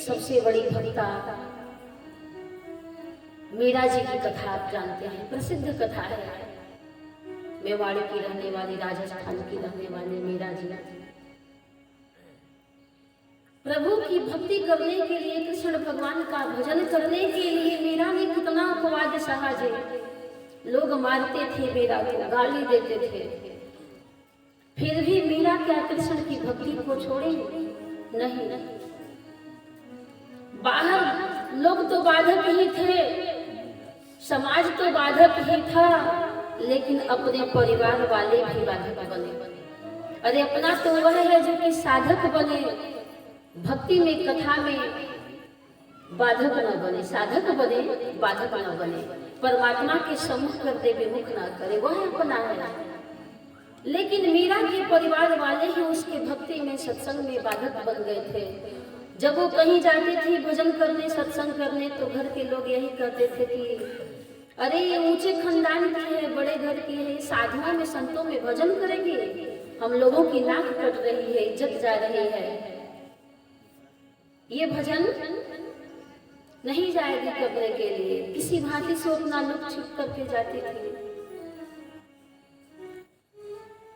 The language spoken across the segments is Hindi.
सबसे बड़ी भक्ता मीरा जी की कथा आप जानते हैं, प्रसिद्ध कथा है। मेवाड़ की रहने वाली, राजस्थान की रहने वाली मीरा जी प्रभु की भक्ति करने के लिए, कृष्ण भगवान का भजन करने के लिए मीरा ने कितना अपवाद सहा जी। लोग मारते थे मीरा को, गाली देते थे, फिर भी मीरा क्या कृष्ण की भक्ति को छोड़ी नहीं। बाहर लोग तो बाधक ही थे, समाज तो बाधक ही था, लेकिन अपने परिवार वाले भी बाधक बने। अरे अपना तो वह है जो कि साधक बने, भक्ति में, कथा में बाधक न बने, साधक बने, बाधक न बने, परमात्मा के सम्मुख करते विमुख न करे, वह अपना है। लेकिन मीरा के परिवार वाले ही उसके भक्ति में, सत्संग में बाधक बन गए थे। जब वो कहीं जाती थी भजन करने, सत्संग करने, तो घर के लोग यही कहते थे कि अरे ये ऊंचे खानदान की है, बड़े घर की है, साधुओं में, संतों में भजन करेगी, हम लोगों की नाक कट रही है, इज्जत जा रही है, ये भजन नहीं जाएगी कब्र के लिए। किसी भांति से अपना लुक छिप करके जाती थी।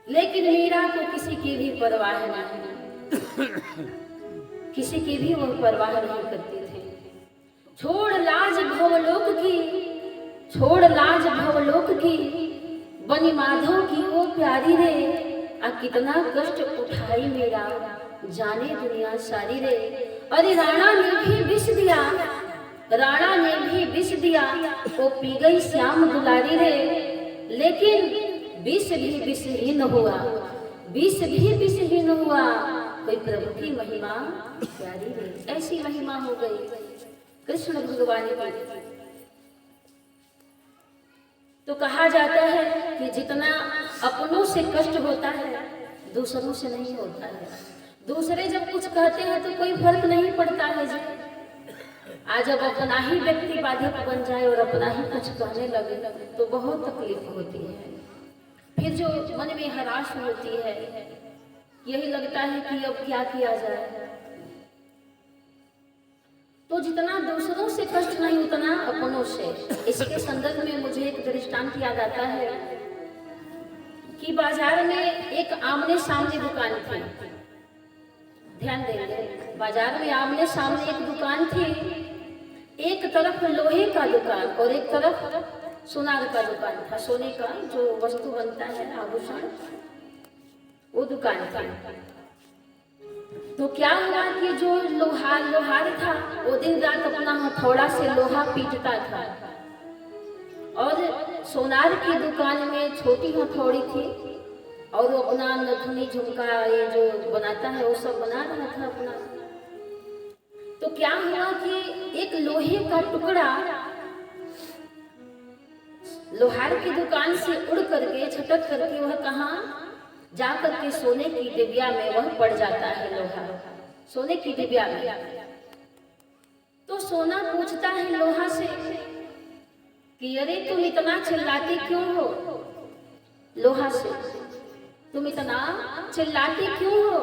लेकिन मीरा को किसी की भी परवाह नहीं, किसी की भी वह परवाह नहीं करती थी। छोड़ लाज भवलोक की, छोड़ लाज भवलोक की, बनी माधव की वो प्यारी रे, आ कितना कष्ट उठाई मेरा, जाने दुनिया सारी रे। अरे राणा ने भी विष दिया, राणा ने भी विष दिया, वो पी गई श्याम दुलारी रे, लेकिन विष भी विषहीन हुआ, विष भी विषहीन हुआ, कोई प्रभु की महिमा प्यारी रे। ऐसी महिमा हो गई कृष्ण भगवान की। तो कहा जाता है कि जितना अपनों से कष्ट होता है, दूसरों से नहीं होता है। दूसरे जब कुछ कहते हैं तो कोई फर्क नहीं पड़ता है जी। आज जब अपना ही व्यक्ति बाधक बन जाए और अपना ही कुछ कहने लगे तो बहुत तकलीफ होती है। फिर जो मन में हराश होती है, यही लगता है कि अब क्या किया जाए। तो जितना दूसरों से कष्ट नहीं, उतना अपनों से। इसके संदर्भ में मुझे एक दृष्टांत याद आता है कि बाजार में एक आमने सामने दुकान थी। ध्यान देंगे, बाजार में आमने सामने एक दुकान थी। एक तरफ लोहे का दुकान और एक तरफ सुनार का दुकान था, सोने का जो वस्तु बनता है, आभूषण, वो दुकान था। तो क्या हुआ कि जो लोहार था वो दिन रात अपना हथौड़ा से लोहा पीटता था, और सोनार की दुकान में छोटी हथौड़ी थी और वो अपना नथुनी, झुमका, ये जो बनाता है वो सब बना रहा था अपना। तो क्या हुआ कि एक लोहे का टुकड़ा लोहार की दुकान से उड़ करके, छटक करके वह कहाँ जा करके सोने की डिबिया में वह पड़ जाता है। लोहा सोने की डिबिया में। तो सोना पूछता है लोहा से कि अरे तुम इतना चिल्लाती क्यों हो? लोहा से, तुम इतना चिल्लाती क्यों हो?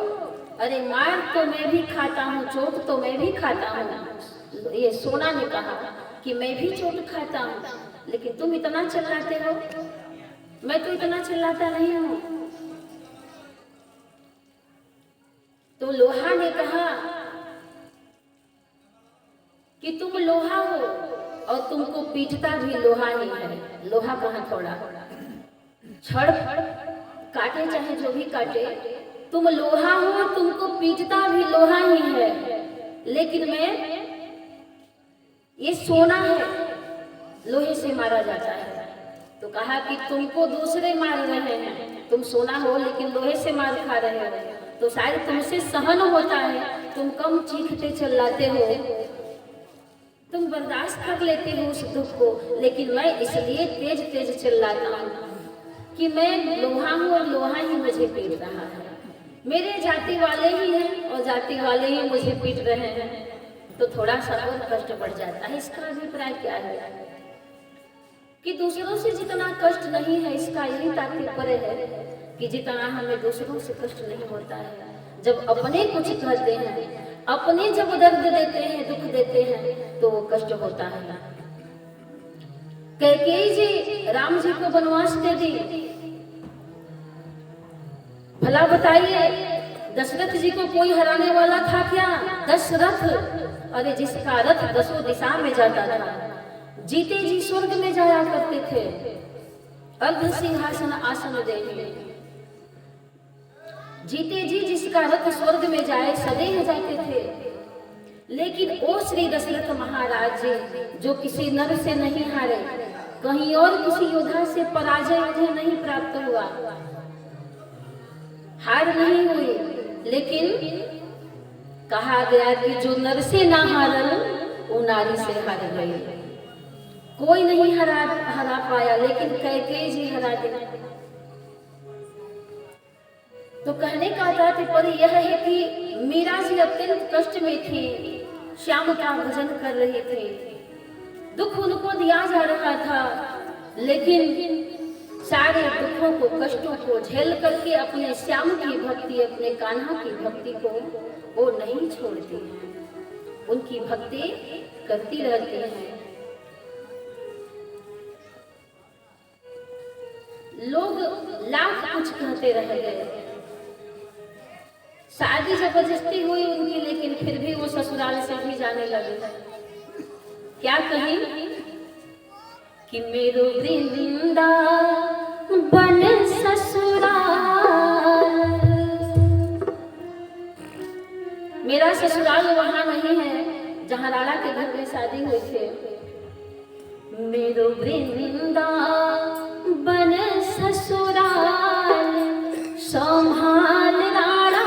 अरे मार तो मैं भी खाता हूँ, चोट तो मैं भी खाता हूँ। ये सोना ने कहा कि मैं भी चोट खाता हूँ, लेकिन तुम इतना चिल्लाते हो, मैं तो इतना चिल्लाता नहीं हूँ। तो लोहा ने कहा कि तुम लोहा हो और तुमको पीटता भी लोहा ही है। लोहा कहाँ थोड़ा, छड़ काटे चाहे जो भी काटे, तुम लोहा हो, तुमको पीटता भी लोहा ही है, लेकिन मैं ये सोना है, लोहे से मारा जाता है। तो कहा कि तुमको दूसरे मार रहे हैं, तुम सोना हो लेकिन लोहे से मार खा रहे हो, तो शायद तुमसे सहन होता है, तुम कम चीखते चिल्लाते हो, तुम बर्दाश्त कर लेते हो उस दुख को, लेकिन मैं इसलिए तेज तेज चिल्लाता हूँ कि मैं लोहा हूँ और लोहा ही मुझे पीट रहा है। मेरे जाति वाले ही हैं और जाति वाले ही मुझे पीट रहे हैं, तो थोड़ा सा और कष्ट बढ़ जाता है। इसका अभिप्राय क्या है कि दूसरों से जितना कष्ट नहीं है, इसका यही तात्पर्य है कि जितना हमें दूसरों से कष्ट नहीं होता है। जब अपने कुछ कहते हैं अपने जब दर्द देते हैं, दुख देते हैं, तो वो कष्ट होता है। कैकेयी जी राम जी को वनवास दे दी। भला बताइए, दशरथ जी को कोई हराने वाला था क्या? दशरथ, अरे जिसका रथ 10 दिशा में जाता था, जीते जी स्वर्ग में जाया करते थे, अर्ध सिंहासन आसन देने। जीते जी जिसका रथ स्वर्ग में जाए सदैव जाते थे। लेकिन ओ श्री दशरथ महाराज जी, जो किसी नर से नहीं हारे, कहीं और किसी योद्धा से पराजय उन्हें नहीं प्राप्त हुआ, हार नहीं हुई, लेकिन कहा गया कि जो नर से ना हारल वो नारी से हार गई। कोई नहीं हरा पाया, लेकिन कैकेयी जी हरा दी। तो कहने का तात्पर्य यह है कि मीरा जी अत्यंत कष्ट में थी, श्याम का भजन कर रही थी, दुख उनको दिया जा रहा था, लेकिन सारे दुखों को, कष्टों को झेल करके अपने श्याम की भक्ति, अपने कान्हा की भक्ति को वो नहीं छोड़ती हैं, उनकी भक्ति करती रहती हैं। लोग लाख कुछ कहते रह गए, शादी जबरदस्ती हुई उनकी, लेकिन फिर भी वो ससुराल से भी जाने लगे। क्या कही कि मेरो वृंदा बन ससुराल, मेरा ससुराल वहां नहीं है जहां राणा के घर में शादी हुई थी। मेरो वृंदा बन ससुराल, संभाल राणा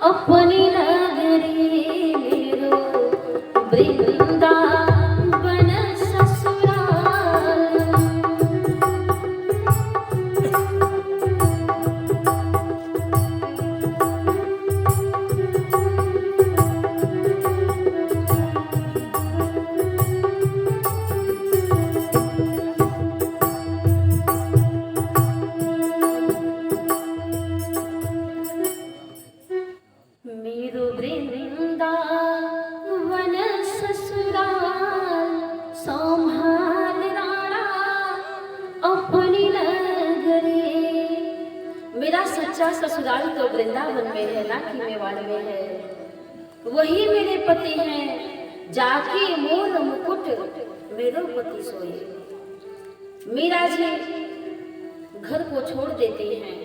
अपनी नगरी, मेरो वृंदा बन ससुराल। मेरो वृंदावन ससुराल, संभाल राणा अपनी नगरी। मेरा सच्चा ससुराल तो वृंदावन में है, ना कि मेवाड़ में है। वही मेरे पति हैं, जाके मोर मुकुट मेरो पति सोए। मीरा जी घर को छोड़ देती हैं।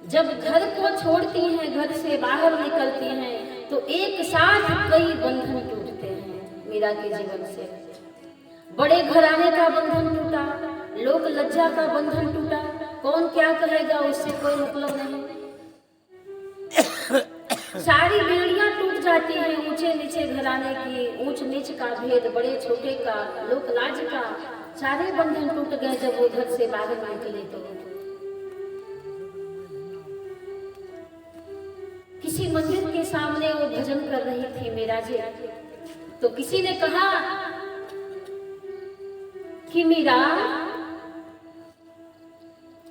जब घर को छोड़ती हैं, घर से बाहर निकलती हैं, तो एक साथ कई बंधन टूटते हैं मीरा के जीवन से। बड़े घराने का बंधन टूटा, लोक लज्जा का बंधन टूटा, कौन क्या कहेगा उससे कोई मतलब नहीं। सारी बेड़ियां टूट जाती हैं, ऊंचे नीचे घराने की, ऊंच नीच का भेद, बड़े छोटे का, लोक लाज का, सारे बंधन टूट गए जब वो घर से बाहर निकले। तो किसी मंदिर के सामने वो भजन कर रही थी मीरा जी, तो किसी ने कहा कि मीरा,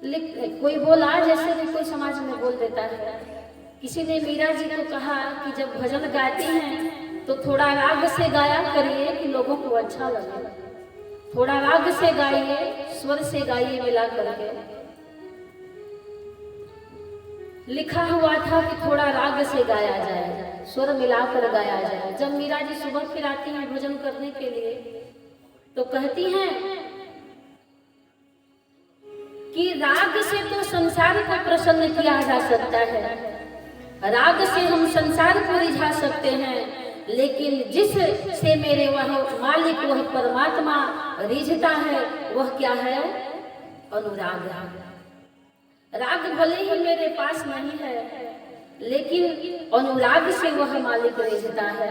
कोई बोला, जैसे कि कोई समाज में बोल देता है, किसी ने मीरा जी को कहा कि जब भजन गाती हैं तो थोड़ा राग से गाया करिए कि लोगों को अच्छा लगे, थोड़ा राग से गाइए, स्वर से गाइए मिला करके। लिखा हुआ था कि थोड़ा राग से गाया जाए, स्वर मिलाकर गाया जाए। जब मीरा जी सुबह फिर आती हैं भजन करने के लिए, तो कहती हैं कि राग से तो संसार को प्रसन्न किया जा सकता है, राग से हम संसार को रिझा सकते हैं, लेकिन जिस से मेरे वह मालिक, वह परमात्मा रिझता है, वह क्या है? अनुराग। राग भले ही मेरे पास नहीं है, लेकिन अनुराग से वह मालिक रिझता है।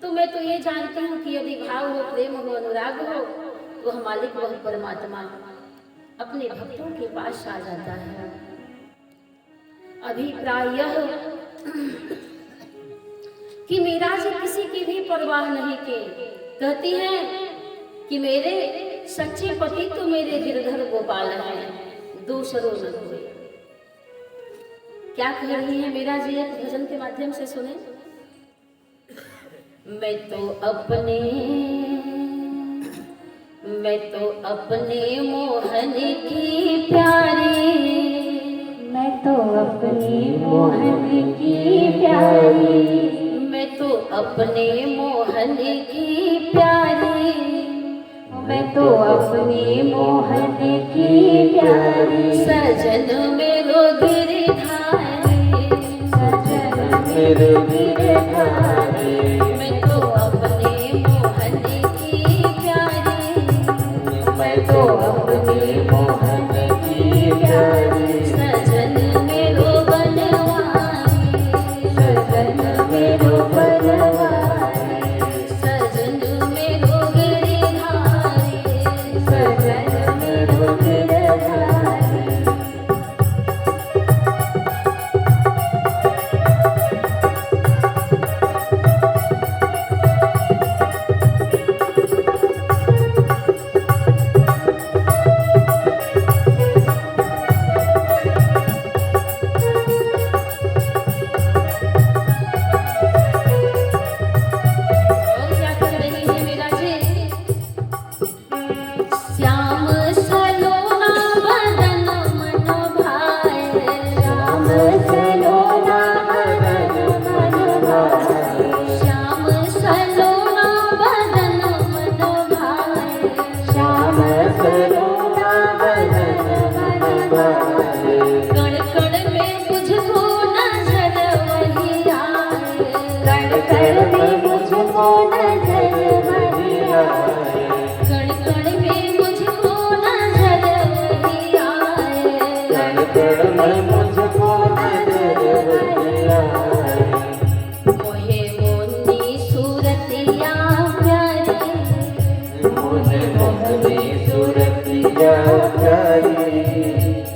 तो मैं तो ये जानती हूँ कि यदि भाव हो, प्रेम हो, अनुराग हो, वह मालिक, वह परमात्मा अपने भक्तों के पास आ जाता है। अभिप्राय यह कि मीरा जी किसी की भी परवाह नहीं की, कहती हैं कि मेरे सच्चे पति तो मेरे गिरधर गोपाल हैं, दूसरों न हुए। क्या कह रही है मीरा जी, एक भजन के माध्यम से सुने। मैं तो अपने मैं तो अपने मोहन की प्यारी, मैं तो अपने मोहन की प्यारी, मैं तो अपने मोहन की प्यारी, मैं तो अपने मोहन की प्यारी। सजन मेरो गिरधारी, सजन मेरो गिरधारी, मैं तो अपने मोहन की प्यारी, मैं तो अपने मोहन की प्यारी। सजन मेरो बनवारी, सजन मेरो बनवारी, सजन मेरो गिरधारी, सजन मेरो गिरधारी। और क्या कर रही है मेरा जी? श्याम सलोना बदन मन भाए, श्याम सलोना बदन मन भाए, श्याम सलोना बदन मन भाए, श्याम सलोना बदन मन भाए। कण कण में मुझको नजर वही आए, कण कण में मुझको नजर वही आए, कण कण में मुझको नजर वही आए, कण कण में मुझको नजर वही आए। मोहे मोनी सूरतिया प्यारी, मोहे मोहनी सूरतिया प्यारी,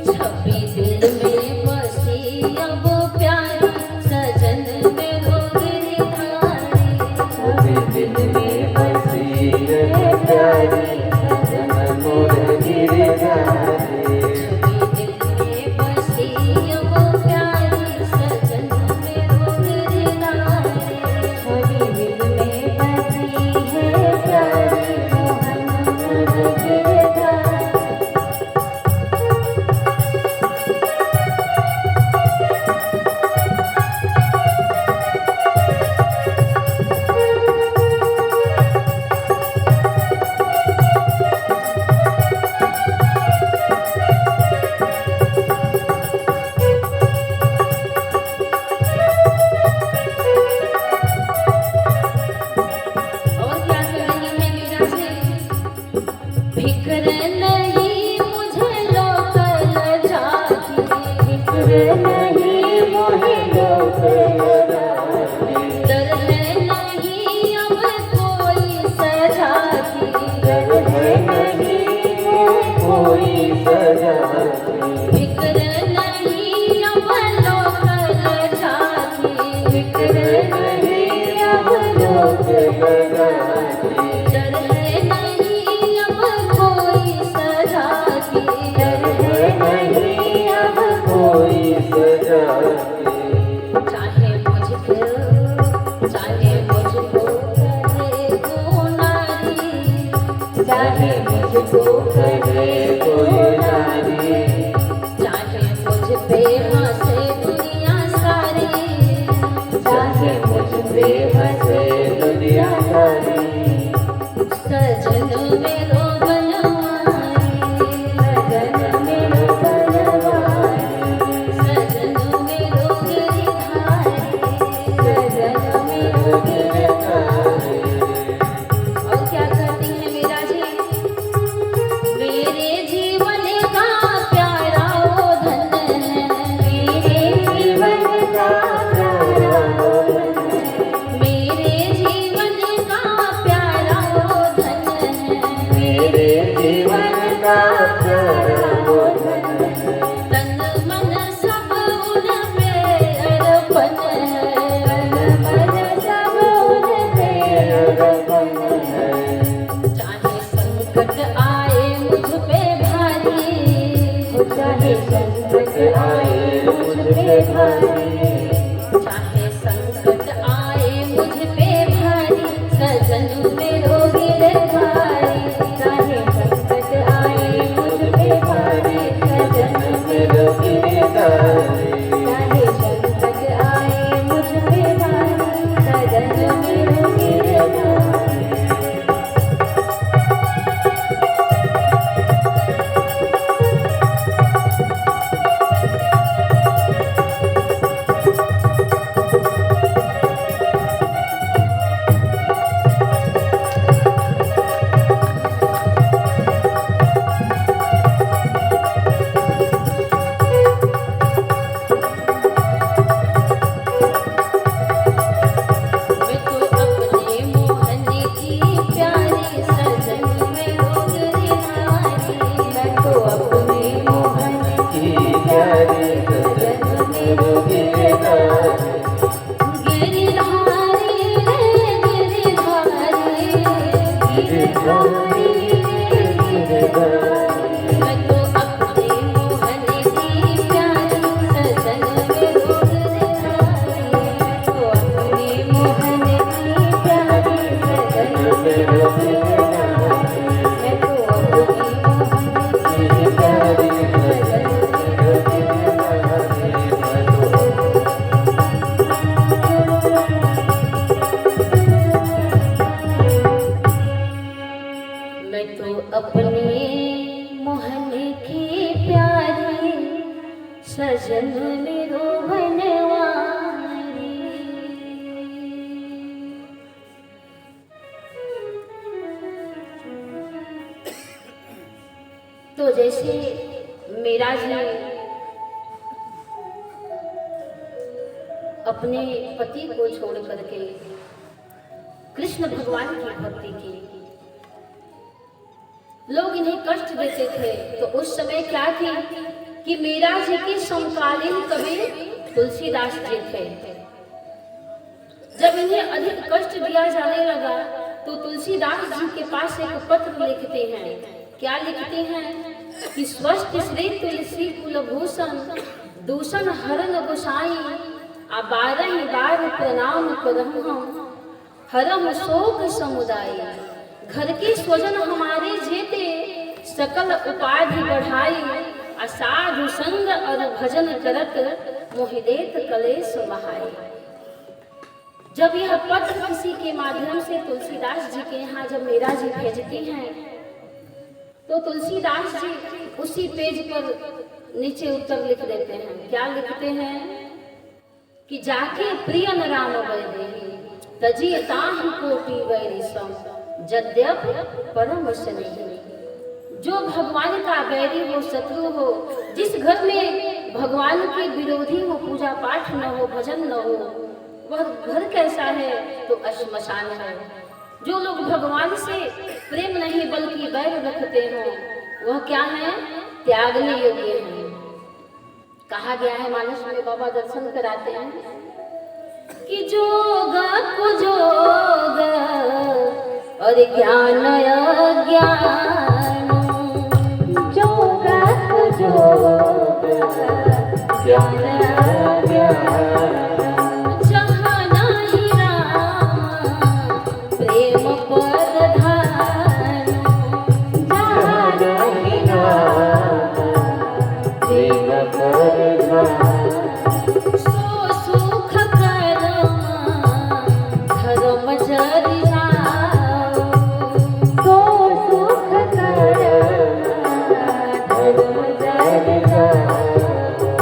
छवि दिल में बसी अब प्यारी, सजन मेरो गिरधारी, छवि दिल में बसी है प्यारी, सजन मोर गिरधारी। छवि दिल में बसी अब प्यारी, सजन मेरो गिरधारी, छवि दिल में बसी है प्यारी, मोहन मोर गिरधारी। और क्या कर रही है मेरा जी? फिक्र नहीं मुझे लोकल जाती, फिक्र नहीं मोहे लोक लगाती, डर है नहीं अब कोई सजा की, डर है नहीं कोई सजाती, फिक्र नहीं अब लोकल जाती, फिक्र नहीं अब लोक लगाती, डर है नहीं अब कोई सजा की, डर है नहीं अब कोई सजाती। चाहे मुझको करे को नारी, चाहे मुझको करे कोई नारी, चाहे मुझ पे हंसे दुनिया सारी, चाहे मुझ पे हंसे दुनिया सारी। सजन मेरो बनवारी, सजन मेरो बनवारी, सजन मेरो गिरधारी, सजन मेरो गिरधारी। और क्या करती है मेरा जी? मेरे जीवन का प्यारा वो धन है, मेरे जीवन का प्यारा वो धन है, मेरे जीवन का मेरो गिरधारी सजन मेरो बनवारी। तो जैसे मेरा जी अपने पति को छोड़ करके कृष्ण भगवान की भक्ति की, लोग इन्हें कष्ट देते थे, तो उस समय क्या थी कि मीरा जी के समकालीन कवि तुलसीदास जी थे। जब इन्हें अधिक कष्ट दिया जाने लगा तो तुलसीदास जी के पास एक पत्र लिखते हैं। क्या लिखते हैं कि स्वस्थ श्री तुलसी कुलभूषण दूषण हरण गोसाई आ 12 बार प्रणाम करहु हरम शोक समुदाय। घर के स्वजन हमारे जेते सकल उपाधि बढ़ाई, असाधु संग और भजन करत मोहिदेत कलेश बहाई। जब यह पत्र किसी के माध्यम से तुलसीदास जी के यहाँ जब मीरा जी भेजती हैं, तो तुलसीदास जी उसी पेज पर नीचे उत्तर लिख देते हैं। क्या लिखते हैं कि जाके प्रियन राम वैदेही तजी ताहि कोटि वैरी सम जद्यप परम स्नेही। जो भगवान का बैरी हो, शत्रु हो, जिस घर में भगवान के विरोधी हो, पूजा पाठ न हो, भजन न हो, वह घर कैसा है? तो श्मशान है। जो लोग भगवान से प्रेम नहीं बल्कि बैर रखते हो, वह क्या है? त्यागने योग्य है। कहा गया है, मानस में बाबा दर्शन कराते हैं कि जोग को जोग और ज्ञान अज्ञान, जोग को जोग ज्ञान अज्ञान, जहाँ नहीं राम प्रेम परधान, जहाँ नहीं राम प्रेम परधान। सो सुख कर्म धर्म जरि जाओ, सो सुख कर्म धर्म जरि जाओ,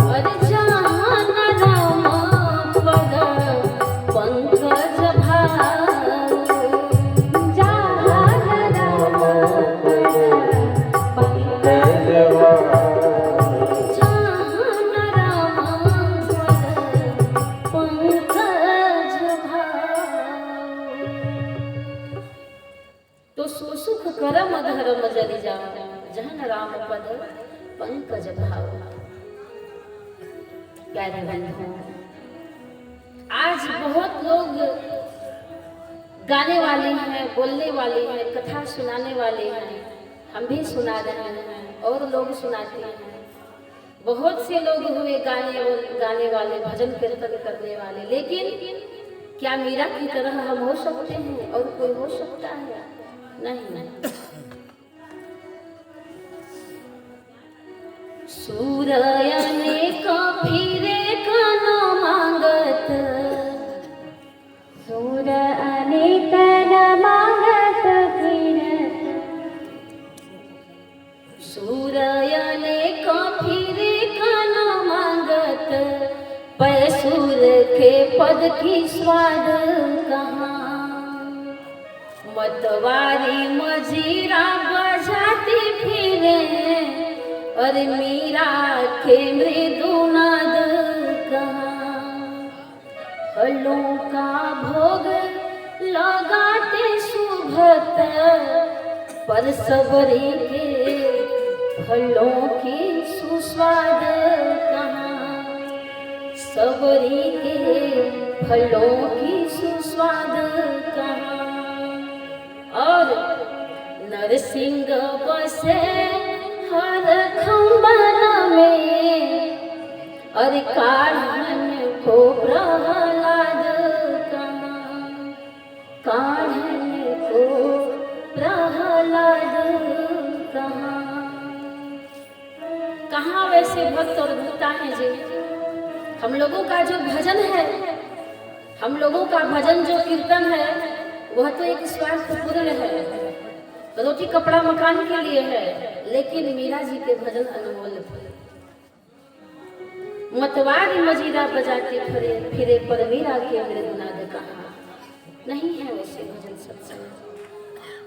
और जहाँ न राम पद पंकज भाव, जहाँ न राम पद पंकज भाव, तो सुसुख करम धर्म जरि जाओ, जहन राम पद पंकज भाव। प्यारे बंधु, आज बहुत लोग गाने वाले हैं, बोलने वाले हैं, कथा सुनाने वाले हैं। हम भी सुना रहे हैं और लोग सुनाते हैं। बहुत से लोग हुए गाने वाले, भजन कीर्तन करने वाले, लेकिन क्या मीरा की तरह हम हो सकते हैं और कोई हो सकता है? नहीं। सूरयने का फिरे का न मांगत, सूरय मद की स्वाद कहाँ। मतवारी मजीरा बजाती फिरे और मीरा के मृदुनाद कहाँ। फलों का भोग लगाते सुभत पर सबरी के फलों की सुस्वाद कहाँ। सबरी के फलों की सुस्वाद कहाँ। और नरसिंह बसे हर खंबन में और काढ़न को प्रहलाद कहाँ। काढ़न को प्रहलाद कहाँ। कहाँ वैसे भक्त और भक्ता है जी। हम लोगों का जो भजन है, हम लोगों का भजन जो कीर्तन है, वह तो एक स्वार्थपूर्ण है, रोटी कपड़ा मकान के लिए है, लेकिन मीरा जी के भजन अनमोल थे। मतवारी मजीरा बजाते फिरे पर मीरा के मृदुनाद कहाँ। नहीं है वैसे भजन सत्संग।